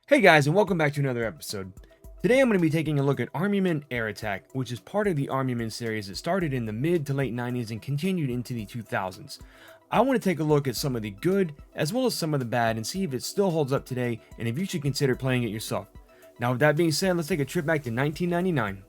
Hey guys, and welcome back to another episode. Today I'm going to be taking a look at Army Men Air Attack, which is part of the Army Men series that started in the mid to late 90s and continued into the 2000s. I want to take a look at some of the good as well as some of the bad and see if it still holds up today and if you should consider playing it yourself. Now with that being said, let's take a trip back to 1999.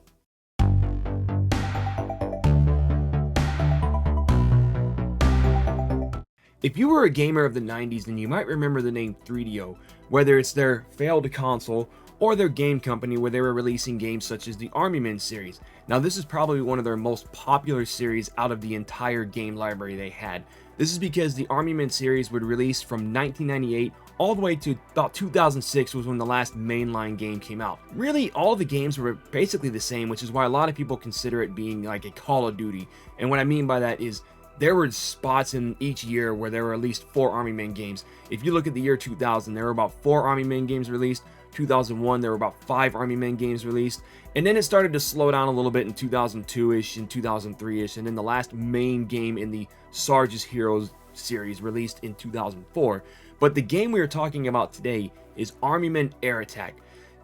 If you were a gamer of the 90s, then you might remember the name 3DO, whether it's their failed console or their game company where they were releasing games such as the Army Men series. Now this is probably one of their most popular series out of the entire game library they had. This is because the Army Men series would release from 1998 all the way to about 2006 was when the last mainline game came out. Really, all the games were basically the same, which is why a lot of people consider it being like a Call of Duty. And what I mean by that is there were spots in each year where there were at least 4 Army Men games. If you look at the year 2000, there were about 4 Army Men games released. 2001, there were about 5 Army Men games released. And then it started to slow down a little bit in 2002-ish and 2003-ish. And then the last main game in the Sarges Heroes series released in 2004. But the game we are talking about today is Army Men Air Attack.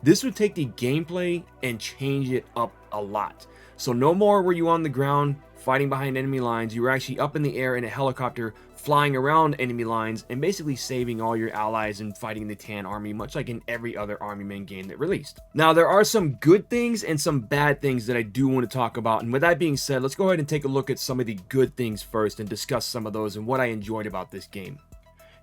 This would take the gameplay and change it up a lot. So no more were you on the ground fighting behind enemy lines. You were actually up in the air in a helicopter flying around enemy lines and basically saving all your allies and fighting the Tan Army, much like in every other Army Men game that released. Now there are some good things and some bad things that I do want to talk about, and with that being said, let's go ahead and take a look at some of the good things first and discuss some of those and what I enjoyed about this game.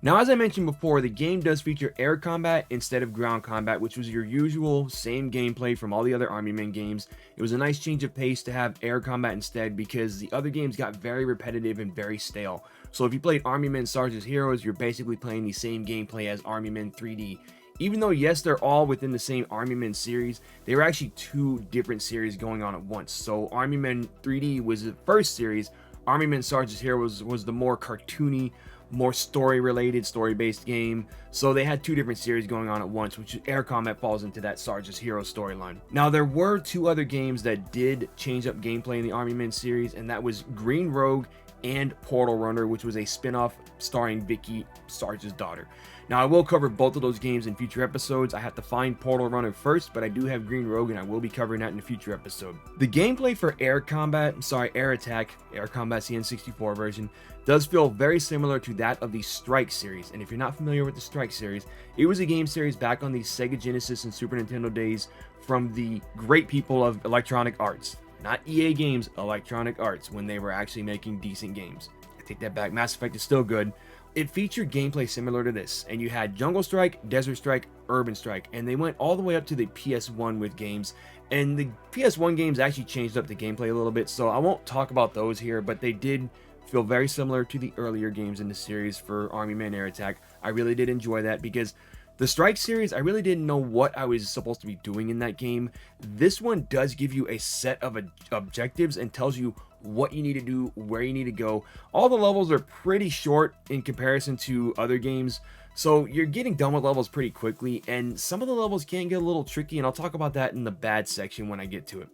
Now, as I mentioned before, the game does feature air combat instead of ground combat, which was your usual same gameplay from all the other Army Men games. It was a nice change of pace to have air combat instead because the other games got very repetitive and very stale. So if you played Army Men Sarge's Heroes, you're basically playing the same gameplay as Army Men 3D. Even though, yes, they're all within the same Army Men series, they were actually 2 different series going on at once. So Army Men 3D was the first series. Army Men Sarge's Heroes was the more cartoony, more story-based game. So they had 2 different series going on at once, which air combat falls into that Sarge's Hero storyline. Now there were 2 other games that did change up gameplay in the Army Men series, and that was Green Rogue and Portal Runner, which was a spin-off starring Vickie, Sarge's daughter. Now I will cover both of those games in future episodes. I have to find Portal Runner first, but I do have Green Rogue and I will be covering that in a future episode. The gameplay for Air Attack, Air Combat's the N64 version, does feel very similar to that of the Strike series. And if you're not familiar with the Strike series, it was a game series back on the Sega Genesis and Super Nintendo days from the great people of Electronic Arts. Not EA Games, Electronic Arts, when they were actually making decent games. I take that back, Mass Effect is still good. It featured gameplay similar to this, and you had Jungle Strike, Desert Strike, Urban Strike, and they went all the way up to the PS1 with games, and the PS1 games actually changed up the gameplay a little bit, so I won't talk about those here, but they did feel very similar to the earlier games in the series for Army Men Air Attack. I really did enjoy that because the Strike series, I really didn't know what I was supposed to be doing in that game. This one does give you a set of objectives and tells you what you need to do, where you need to go. All the levels are pretty short in comparison to other games, so you're getting done with levels pretty quickly, and some of the levels can get a little tricky, and I'll talk about that in the bad section when I get to it.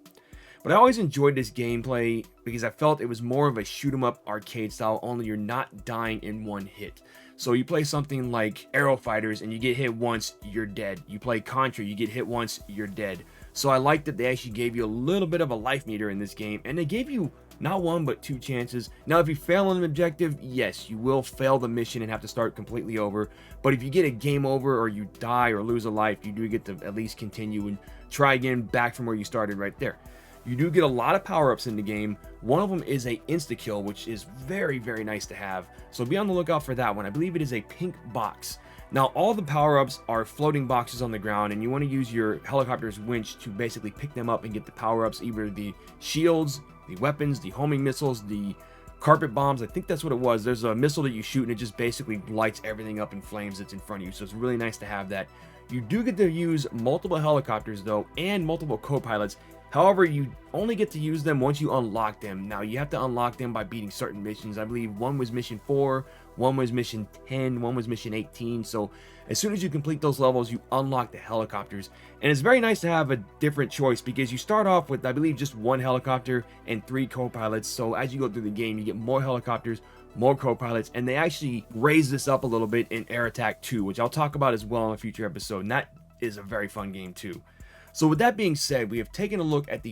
But I always enjoyed this gameplay because I felt it was more of a shoot 'em up arcade style, only you're not dying in one hit. So you play something like Aero Fighters and you get hit once, you're dead. You play Contra, you get hit once, you're dead. So I liked that they actually gave you a little bit of a life meter in this game, and they gave you not 1 but 2 chances. Now if you fail on an objective, yes, you will fail the mission and have to start completely over. But if you get a game over or you die or lose a life, you do get to at least continue and try again back from where you started right there. You do get a lot of power-ups in the game. One of them is a insta-kill, which is very, very nice to have. So be on the lookout for that one. I believe it is a pink box. Now, all the power-ups are floating boxes on the ground, and you want to use your helicopter's winch to basically pick them up and get the power-ups, either the shields, the weapons, the homing missiles, the carpet bombs. I think that's what it was. There's a missile that you shoot, and it just basically lights everything up in flames that's in front of you. So it's really nice to have that. You do get to use multiple helicopters, though, and multiple co-pilots. However, you only get to use them once you unlock them. Now, you have to unlock them by beating certain missions. I believe one was mission 4, one was mission 10, one was mission 18. So as soon as you complete those levels, you unlock the helicopters. And it's very nice to have a different choice because you start off with, I believe, just 1 helicopter and 3 co-pilots. So as you go through the game, you get more helicopters, more co-pilots, and they actually raise this up a little bit in Air Attack 2, which I'll talk about as well in a future episode. And that is a very fun game too. So with that being said, we have taken a look at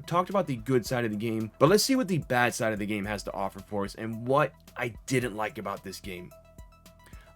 talked about the good side of the game, but let's see what the bad side of the game has to offer for us and what I didn't like about this game.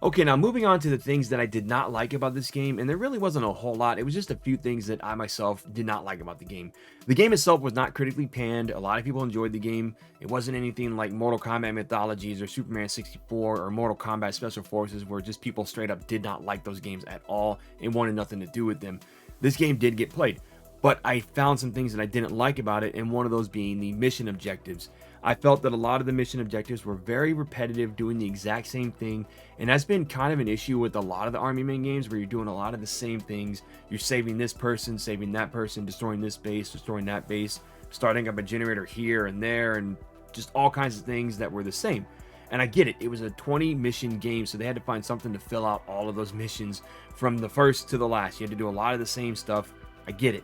Okay, now moving on to the things that I did not like about this game, and there really wasn't a whole lot. It was just a few things that I myself did not like about the game. The game itself was not critically panned. A lot of people enjoyed the game. It wasn't anything like Mortal Kombat Mythologies or Superman 64 or Mortal Kombat Special Forces, where just people straight up did not like those games at all and wanted nothing to do with them. This game did get played, but I found some things that I didn't like about it, and one of those being the mission objectives. I felt that a lot of the mission objectives were very repetitive, doing the exact same thing, and that's been kind of an issue with a lot of the Army Man games, where you're doing a lot of the same things. You're saving this person, saving that person, destroying this base, destroying that base, starting up a generator here and there, and just all kinds of things that were the same. And I get it, it was a 20 mission game, so they had to find something to fill out all of those missions from the first to the last. You had to do a lot of the same stuff. I get it.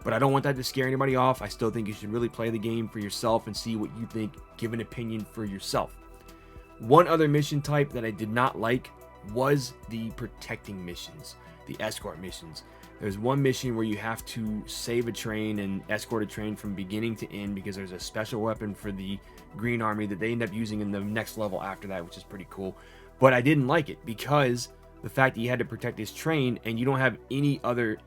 But I don't want that to scare anybody off. I still think you should really play the game for yourself and see what you think. Give an opinion for yourself. One other mission type that I did not like was the protecting missions, the escort missions. There's one mission where you have to save a train and escort a train from beginning to end, because there's a special weapon for the Green Army that they end up using in the next level after that, which is pretty cool. But I didn't like it because the fact that you had to protect this train and you don't have any other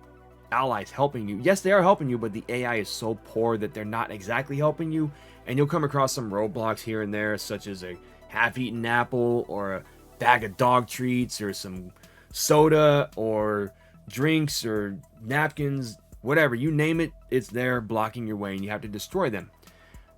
allies helping you. Yes, they are helping you, but the AI is so poor that they're not exactly helping you, and you'll come across some roadblocks here and there, such as a half-eaten apple or a bag of dog treats or some soda or drinks or napkins, whatever, you name it, it's there blocking your way, and you have to destroy them.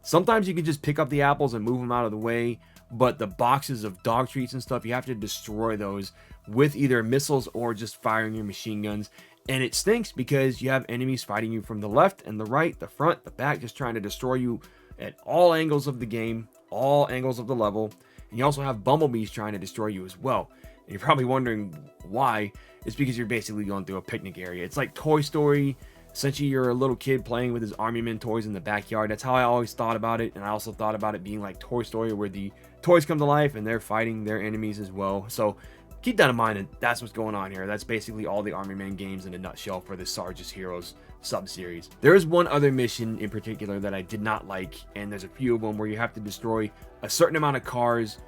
Sometimes you can just pick up the apples and move them out of the way, but the boxes of dog treats and stuff, you have to destroy those with either missiles or just firing your machine guns. And it stinks because you have enemies fighting you from the left and the right, the front, the back, just trying to destroy you at all angles of the game, all angles of the level. And you also have bumblebees trying to destroy you as well. And you're probably wondering why. It's because you're basically going through a picnic area. It's like Toy Story. Essentially, you're a little kid playing with his Army Men toys in the backyard. That's how I always thought about it. And I also thought about it being like Toy Story, where the toys come to life and they're fighting their enemies as well. So keep that in mind, and that's what's going on here. That's basically all the Army Man games in a nutshell for the Sarges Heroes sub-series. There is one other mission in particular that I did not like, and there's a few of them where you have to destroy a certain amount of cars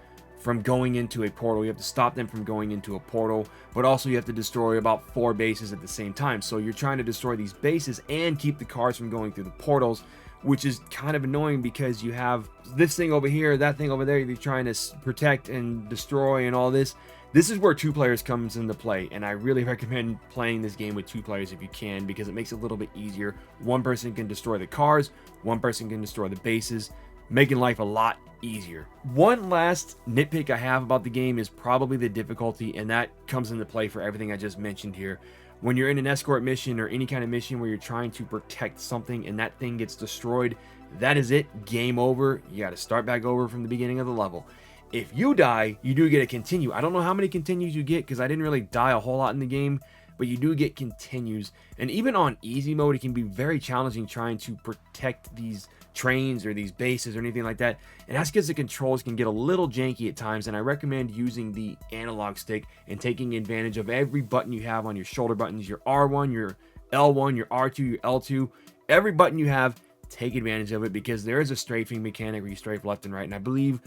from going into a portal. You have to stop them from going into a portal, but also you have to destroy about 4 bases at the same time. So you're trying to destroy these bases and keep the cars from going through the portals, which is kind of annoying because you have this thing over here, that thing over there, you're trying to protect and destroy and all this. This is where 2 players comes into play, and I really recommend playing this game with 2 players if you can, because it makes it a little bit easier. One person can destroy the cars, one person can destroy the bases, making life a lot easier. One last nitpick I have about the game is probably the difficulty, and that comes into play for everything I just mentioned here. When you're in an escort mission or any kind of mission where you're trying to protect something and that thing gets destroyed, that is it. Game over. You got to start back over from the beginning of the level. If you die, you do get a continue. I don't know how many continues you get because I didn't really die a whole lot in the game, but you do get continues. And even on easy mode, it can be very challenging trying to protect these trains or these bases or anything like that. And that's because the controls can get a little janky at times, and I recommend using the analog stick and taking advantage of every button you have on your shoulder buttons, your R1, your L1, your R2, your L2, every button you have, take advantage of it, because there is a strafing mechanic where you strafe left and right, and I believe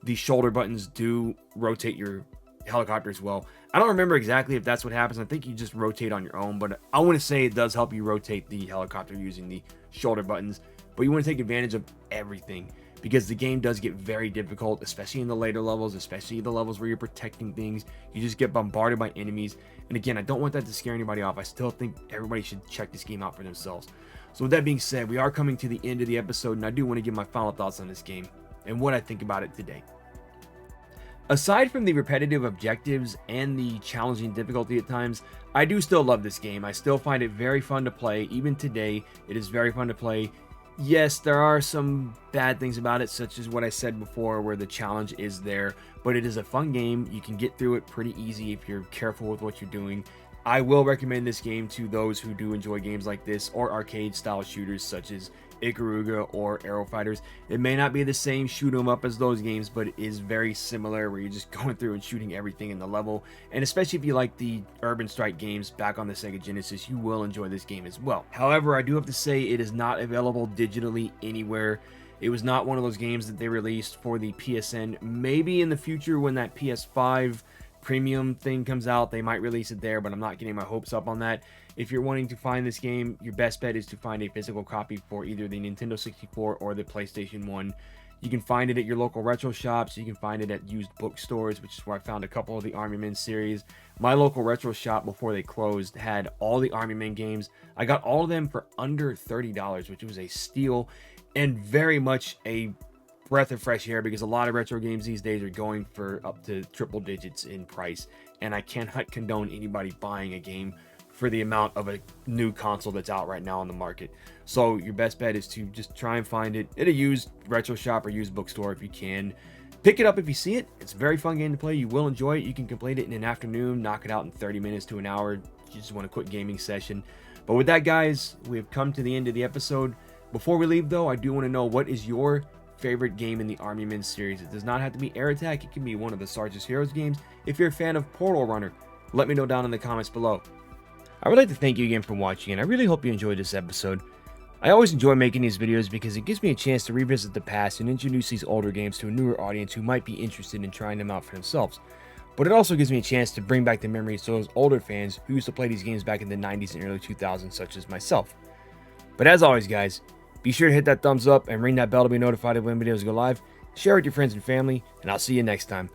the shoulder buttons do rotate your helicopter as well. I don't remember exactly if that's what happens. I think you just rotate on your own, but I want to say it does help you rotate the helicopter using the shoulder buttons. But you want to take advantage of everything, because the game does get very difficult, especially in the later levels, especially the levels where you're protecting things. You just get bombarded by enemies. And again, I don't want that to scare anybody off. I still think everybody should check this game out for themselves. So with that being said, we are coming to the end of the episode, and I do want to give my final thoughts on this game and what I think about it today. Aside from the repetitive objectives and the challenging difficulty at times, I do still love this game. I still find it very fun to play. Even today, it is very fun to play. Yes, there are some bad things about it, such as what I said before, where the challenge is there, but it is a fun game. You can get through it pretty easy if you're careful with what you're doing. I will recommend this game to those who do enjoy games like this or arcade style shooters such as Ikaruga or Arrow Fighters. It may not be the same shoot 'em up as those games, but it is very similar where you're just going through and shooting everything in the level. And especially if you like the Urban Strike games back on the Sega Genesis, you will enjoy this game as well. However, I do have to say it is not available digitally anywhere. It was not one of those games that they released for the PSN. Maybe in the future when that PS5 premium thing comes out, they might release it there, but I'm not getting my hopes up on that. If you're wanting to find this game, your best bet is to find a physical copy for either the Nintendo 64 or the PlayStation 1. You can find it at your local retro shops. You can find it at used bookstores, which is where I found a couple of the Army Men series. My local retro shop, before they closed, had all the Army Men games. I got all of them for under $30, which was a steal and very much a breath of fresh air, because a lot of retro games these days are going for up to triple digits in price, and I cannot condone anybody buying a game for the amount of a new console that's out right now on the market. So your best bet is to just try and find it at a used retro shop or used bookstore if you can. Pick it up if you see it. It's a very fun game to play. You will enjoy it. You can complete it in an afternoon, knock it out in 30 minutes to an hour. You just want a quick gaming session. But with that, guys, we have come to the end of the episode. Before we leave, though, I do want to know, what is your favorite game in the Army Men series? It does not have to be Air Attack. It can be one of the Sarge's Heroes games. If you're a fan of Portal Runner, let me know down in the comments below. I would like to thank you again for watching, and I really hope you enjoyed this episode. I always enjoy making these videos because it gives me a chance to revisit the past and introduce these older games to a newer audience who might be interested in trying them out for themselves. But it also gives me a chance to bring back the memories to those older fans who used to play these games back in the 90s and early 2000s, such as myself. But as always, guys, be sure to hit that thumbs up and ring that bell to be notified of when videos go live. Share with your friends and family, and I'll see you next time.